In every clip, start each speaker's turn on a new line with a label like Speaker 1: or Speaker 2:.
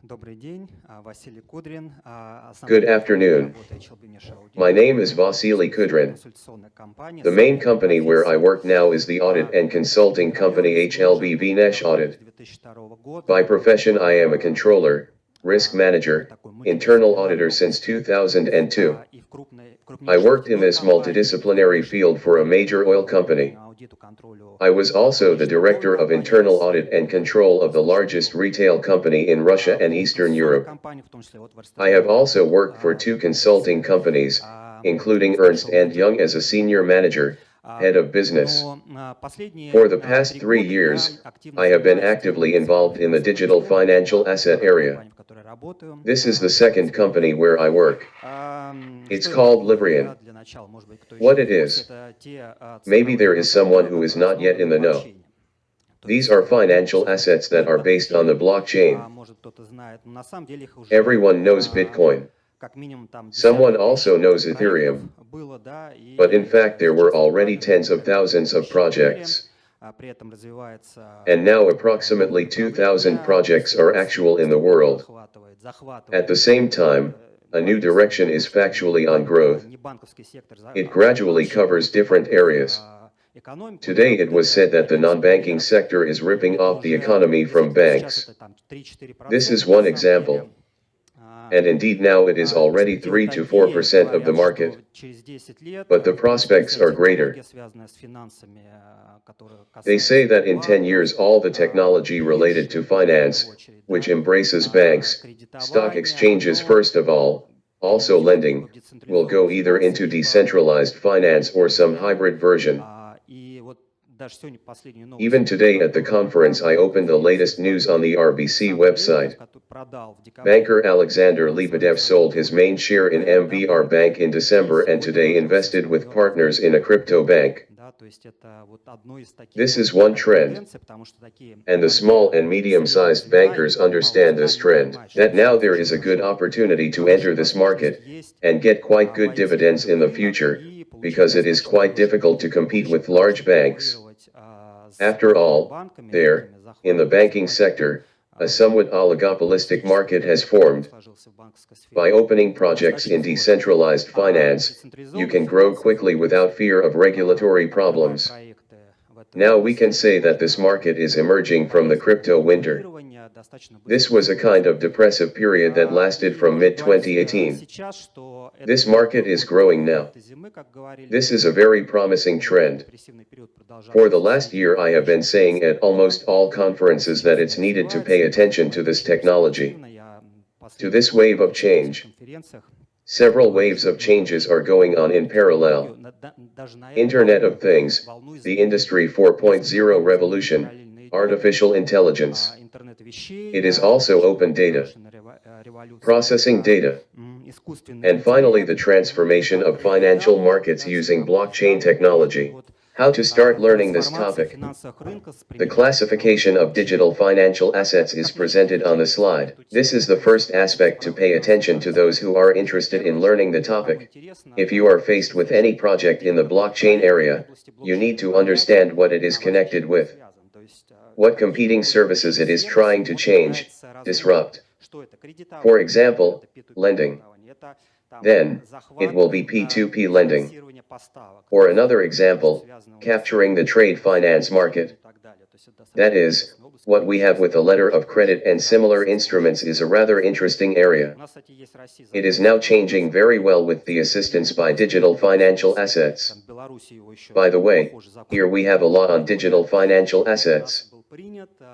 Speaker 1: Добрый день, Vasily Kudrin.
Speaker 2: Good afternoon. My name is Vasily Kudrin. The main company where I work now is the audit and consulting company HLB Nesh Audit. By profession I am a controller, risk manager, internal auditor since 2002. I worked in this multidisciplinary field for a major oil company. I was also the director of internal audit and control of the largest retail company in Russia and Eastern Europe. I have also worked for two consulting companies, including Ernst & Young as a senior manager, head of business. For the past 3 years, I have been actively involved in the digital financial asset area. This is the second company where I work. It's called Librian. What it is? Maybe there is someone who is not yet in the know. These are financial assets that are based on the blockchain. Everyone knows Bitcoin. Someone also knows Ethereum. But in fact there were already tens of thousands of projects. And now approximately 2,000 projects are actual in the world. At the same time, a new direction is factually on growth. It gradually covers different areas. Today it was said that the non-banking sector is ripping off the economy from banks. This is one example. And indeed now it is already 3 to 4% of the market. But the prospects are greater. They say that in 10 years all the technology related to finance, which embraces banks, stock exchanges first of all, also lending, will go either into decentralized finance or some hybrid version. Even today at the conference I opened the latest news on the RBC website. Banker Alexander Lebedev sold his main share in MBR Bank in December and today invested with partners in a crypto bank. This is one trend. And the small and medium-sized bankers understand this trend, that now there is a good opportunity to enter this market, and get quite good dividends in the future, because it is quite difficult to compete with large banks. After all, there, in the banking sector, a somewhat oligopolistic market has formed. By opening projects in decentralized finance, you can grow quickly without fear of regulatory problems. Now we can say that this market is emerging from the crypto winter. This was a kind of depressive period that lasted from mid-2018. This market is growing now. This is a very promising trend. For the last year I have been saying at almost all conferences that it's needed to pay attention to this technology, to this wave of change. Several waves of changes are going on in parallel. Internet of Things, the Industry 4.0 revolution, artificial intelligence. It is also open data, processing data, and finally the transformation of financial markets using blockchain technology. How to start learning this topic. The classification of digital financial assets is presented on the slide. This is the first aspect to pay attention to those who are interested in learning the topic. If you are faced with any project in the blockchain area, you need to understand what it is connected with, what competing services it is trying to change, disrupt. For example, lending. Then, it will be P2P lending. Or another example, capturing the trade finance market. That is, what we have with a letter of credit and similar instruments is a rather interesting area. It is now changing very well with the assistance by digital financial assets. By the way, here we have a law on digital financial assets.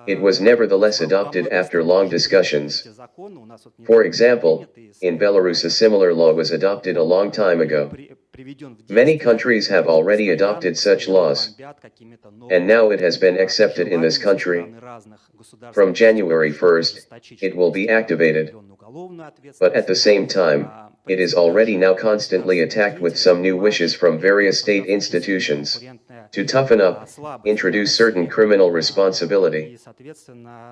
Speaker 2: It was nevertheless adopted after long discussions. For example, in Belarus a similar law was adopted a long time ago. Many countries have already adopted such laws. And now it has been accepted in this country. From January 1st, it will be activated. But at the same time, it is already now constantly attacked with some new wishes from various state institutions to toughen up, introduce certain criminal responsibility.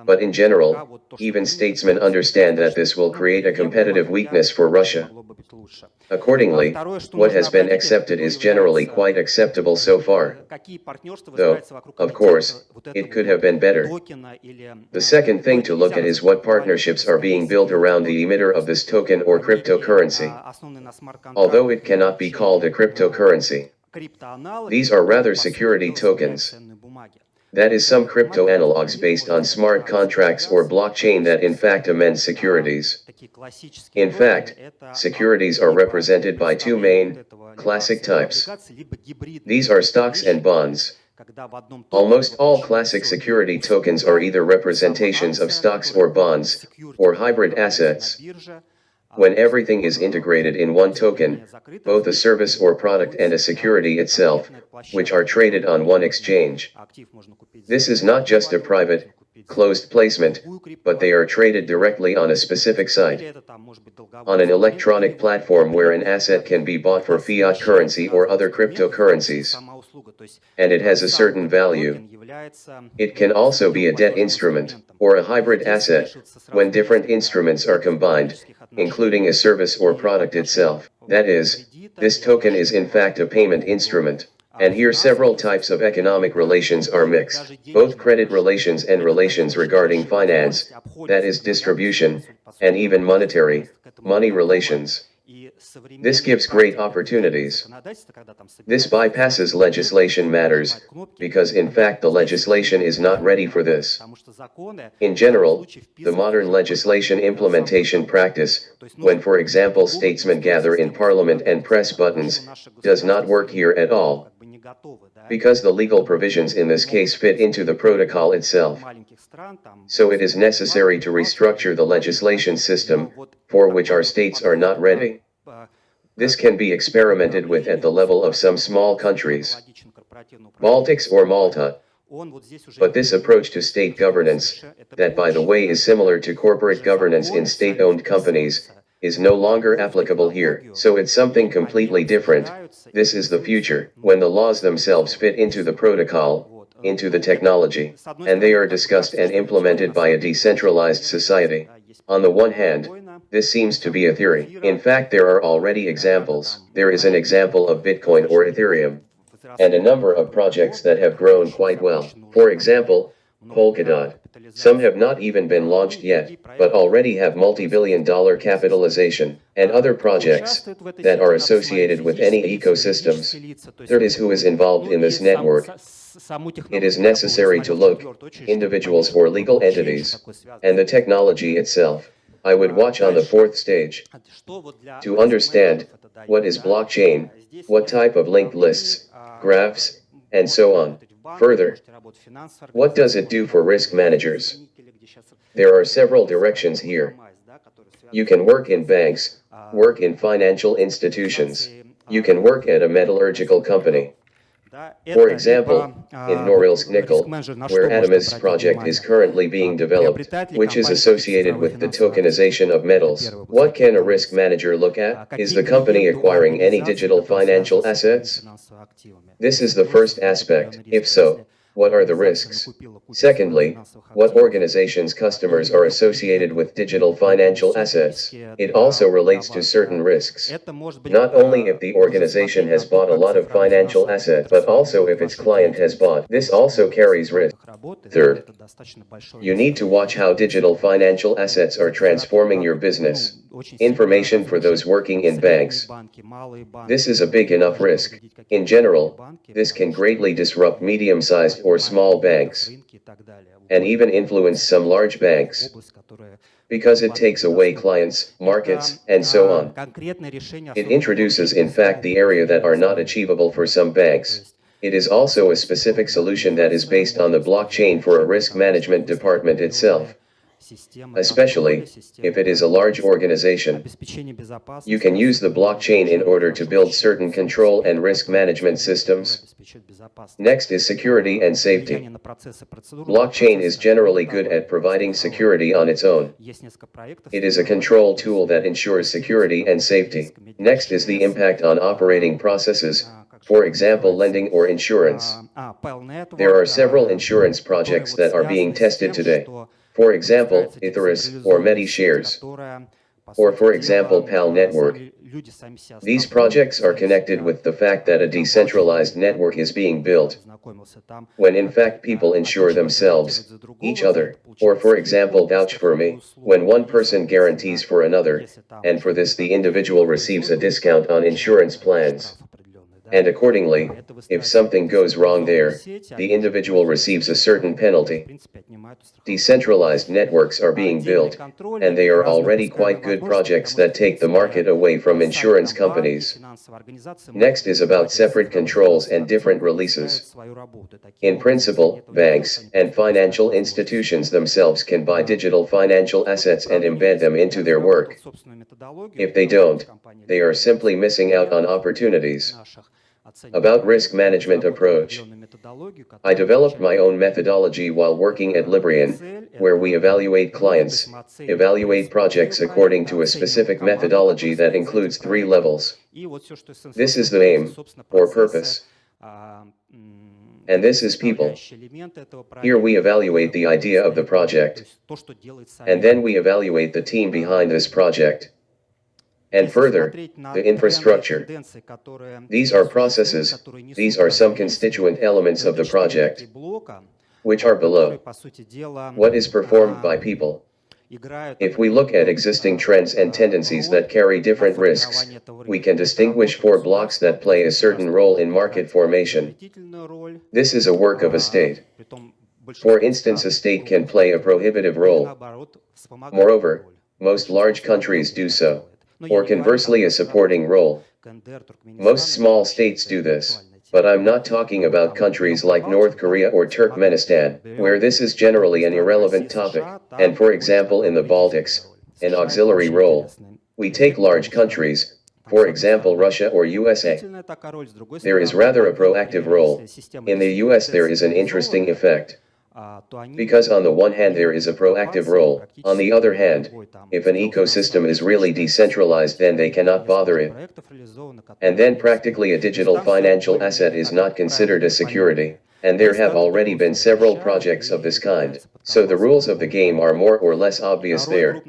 Speaker 2: But in general, even statesmen understand that this will create a competitive weakness for Russia. Accordingly, what has been accepted is generally quite acceptable so far. Though, of course, it could have been better. The second thing to look at is what partnerships are being built around the emitter of this token or cryptocurrency. Although it cannot be called a cryptocurrency, these are rather security tokens. That is, some crypto analogs based on smart contracts or blockchain that in fact amend securities. In fact, securities are represented by two main, classic types. These are stocks and bonds. Almost all classic security tokens are either representations of stocks or bonds, or hybrid assets. When everything is integrated in one token, both a service or product and a security itself, which are traded on one exchange. This is not just a private, closed placement, but they are traded directly on a specific site. On an electronic platform where an asset can be bought for fiat currency or other cryptocurrencies. And it has a certain value. It can also be a debt instrument, or a hybrid asset, when different instruments are combined, including a service or product itself. That is, this token is in fact a payment instrument. And here several types of economic relations are mixed, both credit relations and relations regarding finance, that is distribution, and even monetary, money relations. This gives great opportunities. This bypasses legislation matters, because in fact the legislation is not ready for this. In general, the modern legislation implementation practice, when for example statesmen gather in parliament and press buttons, does not work here at all. Because the legal provisions in this case fit into the protocol itself. So it is necessary to restructure the legislation system, for which our states are not ready. This can be experimented with at the level of some small countries, Baltics or Malta. But this approach to state governance, that by the way is similar to corporate governance in state-owned companies, is no longer applicable here. So it's something completely different. This is the future, when the laws themselves fit into the protocol, into the technology, and they are discussed and implemented by a decentralized society. On the one hand, this seems to be a theory. In fact, there are already examples. There is an example of Bitcoin or Ethereum, and a number of projects that have grown quite well. For example, Polkadot. Some have not even been launched yet, but already have multi-billion-dollar capitalization, and other projects that are associated with any ecosystems. Third is who is involved in this network. It is necessary to look, individuals or legal entities, and the technology itself. I would watch on the fourth stage. To understand, what is blockchain, what type of linked lists, graphs, and so on. Further, what does it do for risk managers? There are several directions here. You can work in banks, work in financial institutions. You can work at a metallurgical company. For example, in Norilsk Nickel, where Atomis project is currently being developed, which is associated with the tokenization of metals. What can a risk manager look at? Is the company acquiring any digital financial assets? This is the first aspect. If so, what are the risks? Secondly, what organizations' customers are associated with digital financial assets? It also relates to certain risks. Not only if the organization has bought a lot of financial assets, but also if its client has bought. This also carries risk. Third, you need to watch how digital financial assets are transforming your business. Information for those working in banks. This is a big enough risk. In general, this can greatly disrupt medium-sized or small banks, and even influence some large banks, because it takes away clients, markets, and so on. It introduces in fact the area that are not achievable for some banks. It is also a specific solution that is based on the blockchain for a risk management department itself. Especially, if it is a large organization, you can use the blockchain in order to build certain control and risk management systems. Next is security and safety. Blockchain is generally good at providing security on its own. It is a control tool that ensures security and safety. Next is the impact on operating processes, for example lending or insurance. There are several insurance projects that are being tested today. For example, Ethereum or Medi shares. Or for example PAL network, These projects are connected with the fact that a decentralized network is being built, when in fact people insure themselves, each other, or for example vouch for me, when one person guarantees for another, and for this the individual receives a discount on insurance plans. And accordingly, if something goes wrong there, the individual receives a certain penalty. Decentralized networks are being built, and they are already quite good projects that take the market away from insurance companies. Next is about separate controls and different releases. In principle, banks and financial institutions themselves can buy digital financial assets and embed them into their work. If they don't, they are simply missing out on opportunities. About risk management approach. I developed my own methodology while working at Librian, where we evaluate clients, evaluate projects according to a specific methodology that includes 3 levels. This is the aim, or purpose. And this is people. Here we evaluate the idea of the project, and then we evaluate the team behind this project. And further, the infrastructure. These are processes, these are some constituent elements of the project, which are below. What is performed by people? If we look at existing trends and tendencies that carry different risks, we can distinguish 4 blocks that play a certain role in market formation. This is a work of a state. For instance, a state can play a prohibitive role. Moreover, most large countries do so. Or conversely a supporting role. Most small states do this. But I'm not talking about countries like North Korea or Turkmenistan, where this is generally an irrelevant topic, and for example in the Baltics, an auxiliary role. We take large countries, for example Russia or USA. There is rather a proactive role. In the US there is an interesting effect. Because on the one hand there is a proactive role, on the other hand, if an ecosystem is really decentralized then they cannot bother it. And then practically a digital financial asset is not considered a security. And there have already been several projects of this kind, so the rules of the game are more or less obvious there.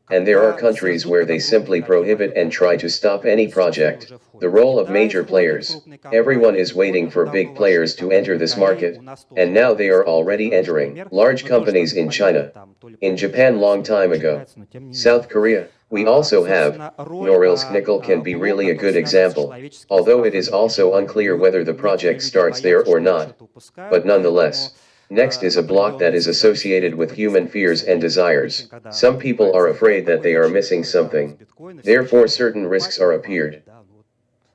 Speaker 2: And there are countries where they simply prohibit and try to stop any project. The role of major players. Everyone is waiting for big players to enter this market, and now they are already entering. Large companies in China, in Japan long time ago, South Korea. We also have, Norilsk nickel can be really a good example, although it is also unclear whether the project starts there or not. But nonetheless, next is a block that is associated with human fears and desires. Some people are afraid that they are missing something. Therefore certain risks are appeared.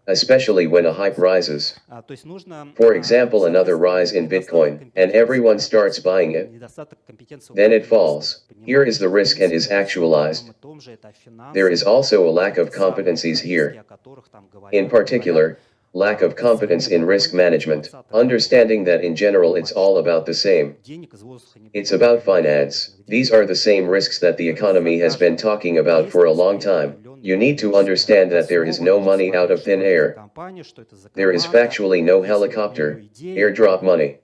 Speaker 2: Especially when a hype rises. For example, another rise in Bitcoin, and everyone starts buying it. Then it falls. Here is the risk and is actualized. There is also a lack of competencies here. In particular, lack of competence in risk management, understanding that in general it's all about the same. It's about finance. These are the same risks that the economy has been talking about for a long time. You need to understand that there is no money out of thin air. There is factually no helicopter, airdrop money.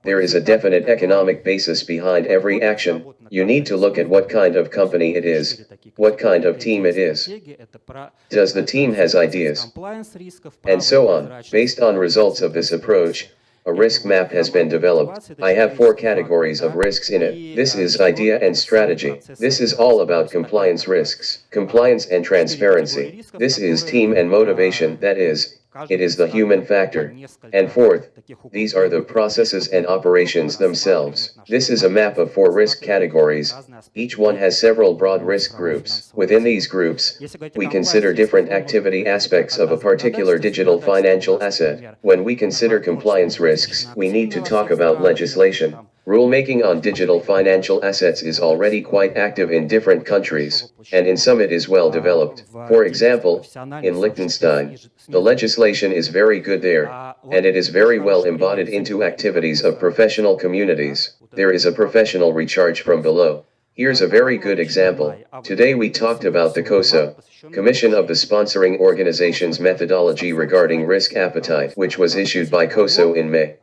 Speaker 2: There is a definite economic basis behind every action. You need to look at what kind of company it is, what kind of team it is. Does the team has ideas? And so on. Based on results of this approach, a risk map has been developed. I have 4 categories of risks in it. This is idea and strategy. This is all about compliance risks, compliance and transparency. This is team and motivation, that is, it is the human factor. And fourth, these are the processes and operations themselves. This is a map of 4 risk categories. Each one has several broad risk groups. Within these groups, we consider different activity aspects of a particular digital financial asset. When we consider compliance risks, we need to talk about legislation. Rulemaking on digital financial assets is already quite active in different countries, and in some it is well developed. For example, in Liechtenstein, the legislation is very good there, and it is very well embodied into activities of professional communities. There is a professional recharge from below. Here's a very good example. Today we talked about the COSO, Commission of the Sponsoring Organization's methodology regarding risk appetite, which was issued by COSO in May.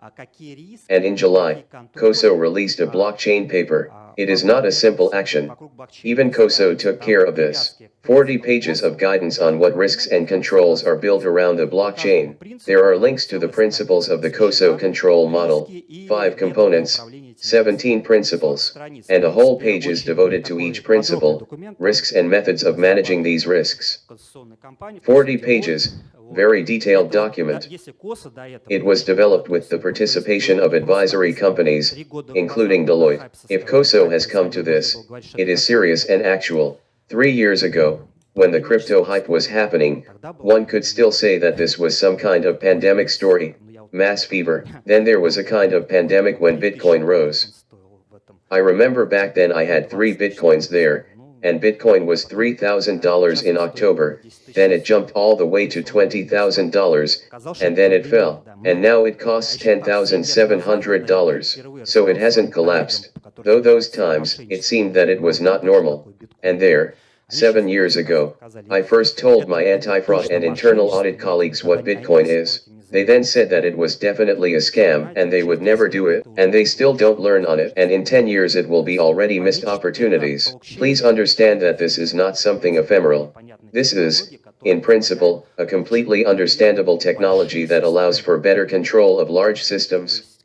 Speaker 2: And in July, COSO released a blockchain paper. It is not a simple action. Even COSO took care of this. 40 pages of guidance on what risks and controls are built around the blockchain. There are links to the principles of the COSO control model, 5 components, 17 principles, and a whole page is devoted to each principle, risks and methods of managing these risks. 40 pages, very detailed document. It was developed with the participation of advisory companies, including Deloitte. If COSO has come to this, it is serious and actual. 3 years ago, when the crypto hype was happening, one could still say that this was some kind of pandemic story, mass fever. Then there was a kind of pandemic when Bitcoin rose. I remember back then I had 3 Bitcoins there, and Bitcoin was $3,000 in October, then it jumped all the way to $20,000, and then it fell, and now it costs $10,700, so it hasn't collapsed, though those times, it seemed that it was not normal. And there, 7 years ago, I first told my anti-fraud and internal audit colleagues what Bitcoin is. They then said that it was definitely a scam and they would never do it, and they still don't learn on it, and in 10 years it will be already missed opportunities. Please understand that this is not something ephemeral. This is, in principle, a completely understandable technology that allows for better control of large systems.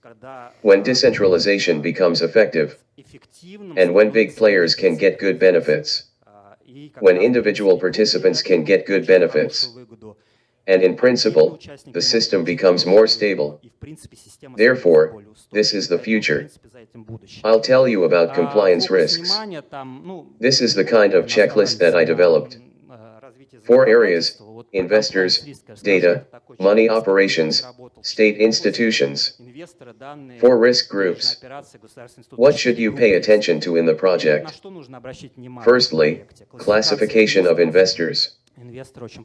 Speaker 2: When decentralization becomes effective, and when big players can get good benefits, when individual participants can get good benefits, and in principle, the system becomes more stable. Therefore, this is the future. I'll tell you about compliance risks. This is the kind of checklist that I developed. 4 areas: investors, data, money operations, state institutions. 4 risk groups. What should you pay attention to in the project? Firstly, classification of investors.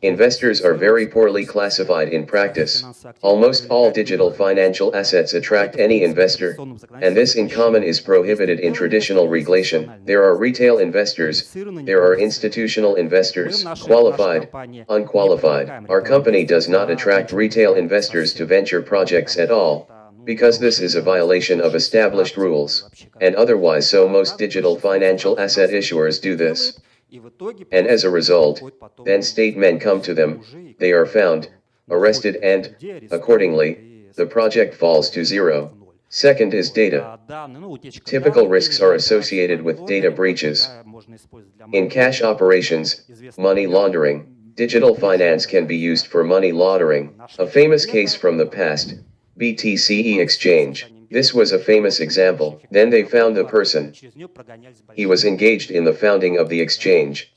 Speaker 2: Investors are very poorly classified in practice. Almost all digital financial assets attract any investor, and this in common is prohibited in traditional regulation. There are retail investors, there are institutional investors, qualified, unqualified. Our company does not attract retail investors to venture projects at all, because this is a violation of established rules, and otherwise so most digital financial asset issuers do this. And as a result, then state men come to them, they are found, arrested and, accordingly, the project falls to zero. Second is data. Typical risks are associated with data breaches. In cash operations, money laundering, digital finance can be used for money laundering. A famous case from the past, BTC exchange. This was a famous example. Then they found the person. He was engaged in the founding of the exchange.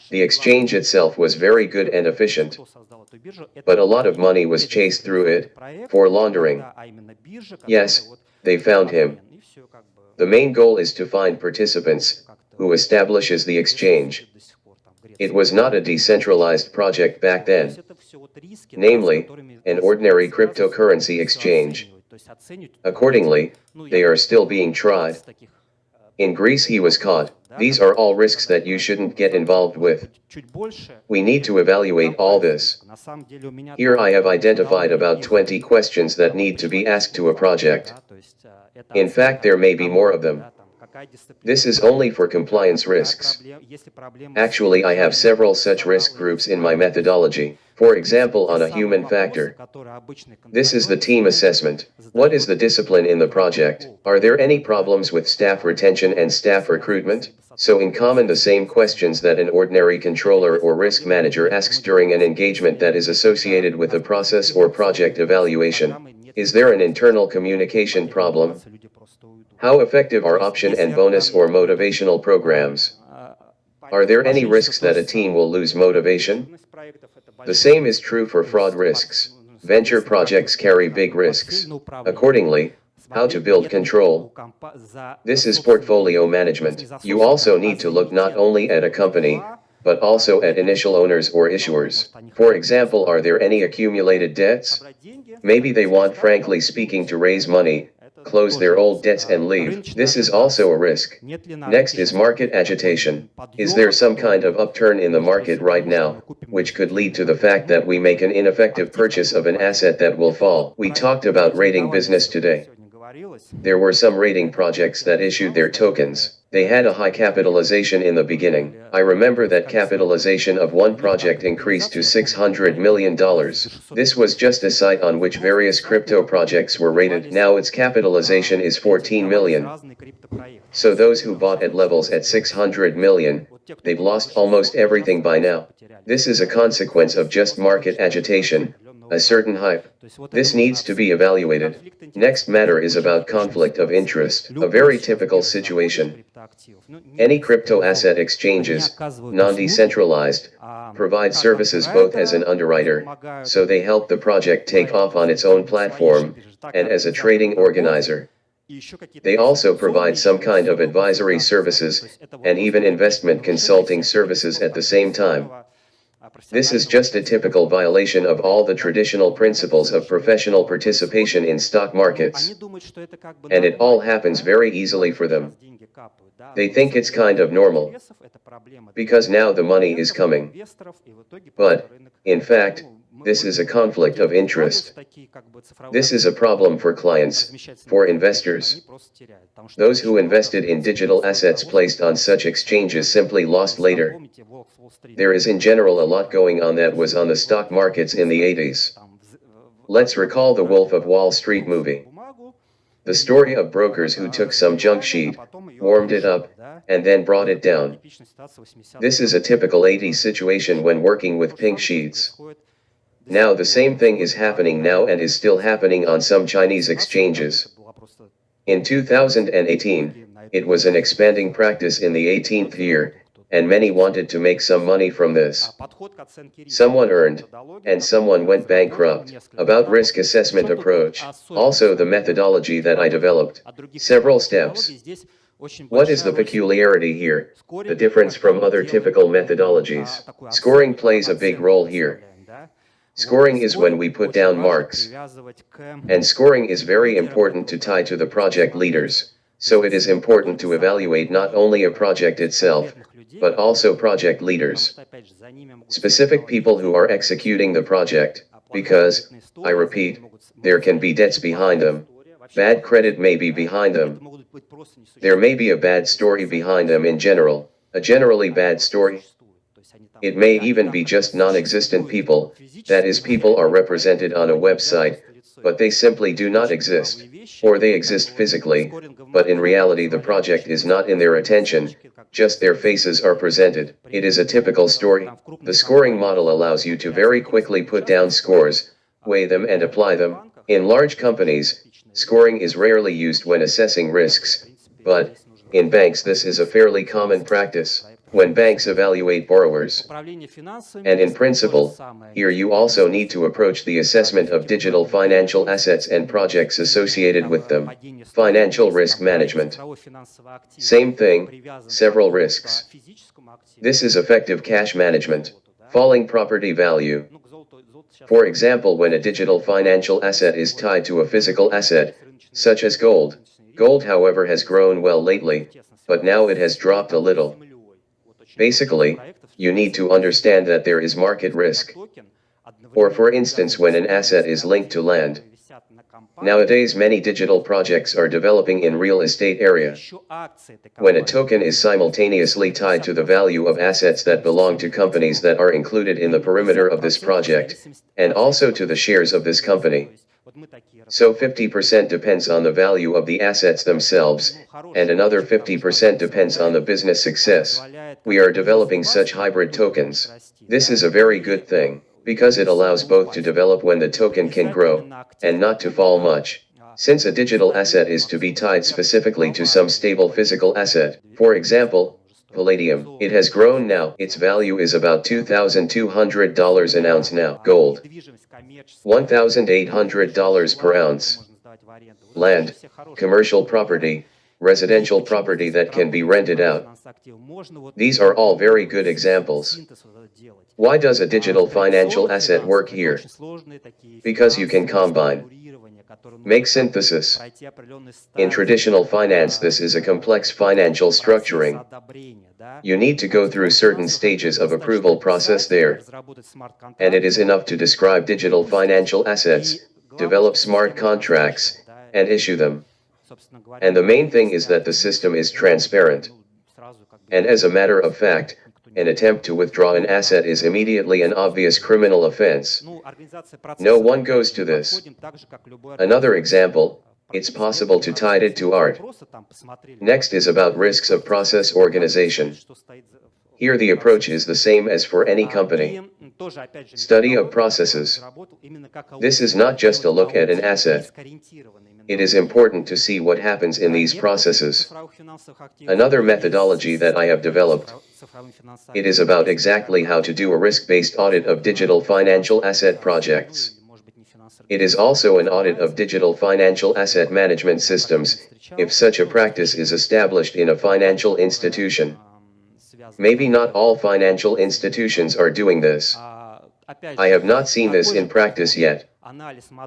Speaker 2: The exchange itself was very good and efficient, but a lot of money was chased through it, for laundering. Yes, they found him. The main goal is to find participants, who establishes the exchange. It was not a decentralized project back then. Namely, an ordinary cryptocurrency exchange. Accordingly, they are still being tried. In Greece he was caught. These are all risks that you shouldn't get involved with. We need to evaluate all this. Here I have identified about 20 questions that need to be asked to a project. In fact, there may be more of them. This is only for compliance risks. Actually, I have several such risk groups in my methodology. For example, on a human factor. This is the team assessment. What is the discipline in the project? Are there any problems with staff retention and staff recruitment? So in common the same questions that an ordinary controller or risk manager asks during an engagement that is associated with a process or project evaluation. Is there an internal communication problem? How effective are option and bonus or motivational programs? Are there any risks that a team will lose motivation? The same is true for fraud risks. Venture projects carry big risks. Accordingly, how to build control. This is portfolio management. You also need to look not only at a company, but also at initial owners or issuers. For example, are there any accumulated debts? Maybe they want, frankly speaking, to raise money, close their old debts and leave. This is also a risk. Next is market agitation. Is there some kind of upturn in the market right now, which could lead to the fact that we make an ineffective purchase of an asset that will fall? We talked about rating business today. There were some rating projects that issued their tokens. They had a high capitalization in the beginning. I remember that capitalization of one project increased to $600 million. This was just a site on which various crypto projects were rated. Now its capitalization is 14 million. So those who bought at levels at 600 million, they've lost almost everything by now. This is a consequence of just market agitation, a certain hype. This needs to be evaluated. Next matter is about conflict of interest, a very typical situation. Any crypto asset exchanges, non-decentralized, provide services both as an underwriter, so they help the project take off on its own platform, and as a trading organizer. They also provide some kind of advisory services, and even investment consulting services at the same time. This is just a typical violation of all the traditional principles of professional participation in stock markets. And it all happens very easily for them. They think it's kind of normal, because now the money is coming. But, in fact, this is a conflict of interest. This is a problem for clients, for investors. Those who invested in digital assets placed on such exchanges simply lost later. There is in general a lot going on that was on the stock markets in the 80s. Let's recall the Wolf of Wall Street movie. The story of brokers who took some junk sheet, warmed it up, and then brought it down. This is a typical 80s situation when working with pink sheets. Now the same thing is happening now and is still happening on some Chinese exchanges. In 2018, it was an expanding practice in the 18th year, and many wanted to make some money from this. Someone earned, and someone went bankrupt. About risk assessment approach, also the methodology that I developed. Several steps. What is the peculiarity here? The difference from other typical methodologies. Scoring plays a big role here. Scoring is when we put down marks. And scoring is very important to tie to the project leaders. So it is important to evaluate not only a project itself, but also project leaders. Specific people who are executing the project, because, I repeat, there can be debts behind them. Bad credit may be behind them. There may be a bad story behind them in general, a generally bad story. It may even be just non-existent people, that is, people are represented on a website, but they simply do not exist. Or they exist physically, but in reality the project is not in their attention, just their faces are presented. It is a typical story. The scoring model allows you to very quickly put down scores, weigh them and apply them. In large companies, scoring is rarely used when assessing risks, but, in banks this is a fairly common practice. When banks evaluate borrowers. And in principle, here you also need to approach the assessment of digital financial assets and projects associated with them. Financial risk management. Same thing, several risks. This is effective cash management. Falling property value. For example, when a digital financial asset is tied to a physical asset, such as gold. Gold, however, has grown well lately, but now it has dropped a little. Basically, you need to understand that there is market risk. Or for instance, when an asset is linked to land. Nowadays many digital projects are developing in real estate area. When a token is simultaneously tied to the value of assets that belong to companies that are included in the perimeter of this project, and also to the shares of this company. So 50% depends on the value of the assets themselves, and another 50% depends on the business success. We are developing such hybrid tokens. This is a very good thing, because it allows both to develop when the token can grow, and not to fall much. Since a digital asset is to be tied specifically to some stable physical asset, for example, palladium, it has grown now, its value is about $2,200 an ounce now. Gold. $1,800 per ounce. Land, commercial property, residential property that can be rented out. These are all very good examples. Why does a digital financial asset work here? Because you can combine Make synthesis. In traditional finance, this is a complex financial structuring. You need to go through certain stages of approval process there. And it is enough to describe digital financial assets, develop smart contracts, and issue them. And the main thing is that the system is transparent. And as a matter of fact, an attempt to withdraw an asset is immediately an obvious criminal offense. No one goes to this. Another example, it's possible to tie it to art. Next is about risks of process organization. Here the approach is the same as for any company. Study of processes. This is not just a look at an asset. It is important to see what happens in these processes. Another methodology that I have developed, it is about exactly how to do a risk-based audit of digital financial asset projects. It is also an audit of digital financial asset management systems, if such a practice is established in a financial institution. Maybe not all financial institutions are doing this. I have not seen this in practice yet.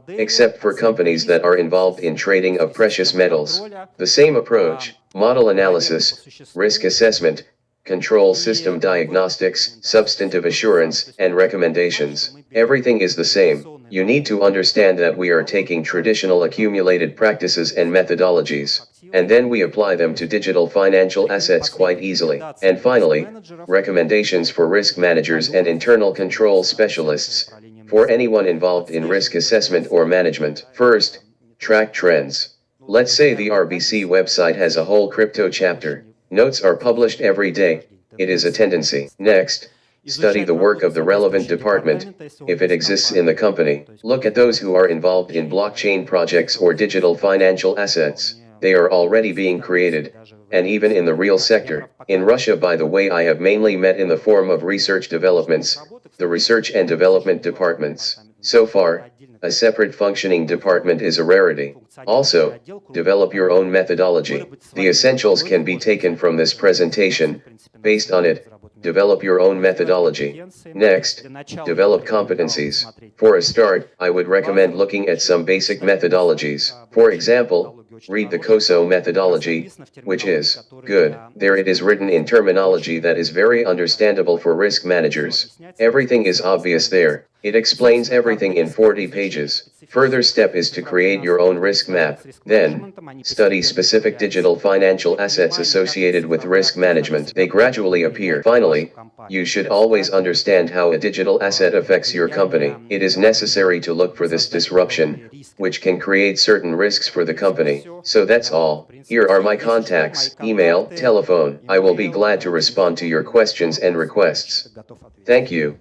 Speaker 2: Except for companies that are involved in trading of precious metals. The same approach, model analysis, risk assessment, control system diagnostics, substantive assurance, and recommendations. Everything is the same. You need to understand that we are taking traditional accumulated practices and methodologies, and then we apply them to digital financial assets quite easily. And finally, recommendations for risk managers and internal control specialists, for anyone involved in risk assessment or management. First, track trends. Let's say the RBC website has a whole crypto chapter. Notes are published every day. It is a tendency. Next, study the work of the relevant department, if it exists in the company. Look at those who are involved in blockchain projects or digital financial assets. They are already being created, and even in the real sector. In Russia, by the way, I have mainly met in the form of research developments, the research and development departments. So far, a separate functioning department is a rarity. Also, develop your own methodology. The essentials can be taken from this presentation. Based on it, develop your own methodology. Next, develop competencies. For a start, I would recommend looking at some basic methodologies. For example, read the COSO methodology, which is good. There it is written in terminology that is very understandable for risk managers. Everything is obvious there. It explains everything in 40 pages. Further step is to create your own risk map. Then, study specific digital financial assets associated with risk management. They gradually appear. Finally, you should always understand how a digital asset affects your company. It is necessary to look for this disruption, which can create certain risks for the company. So that's all. Here are my contacts, email, telephone. I will be glad to respond to your questions and requests. Thank you.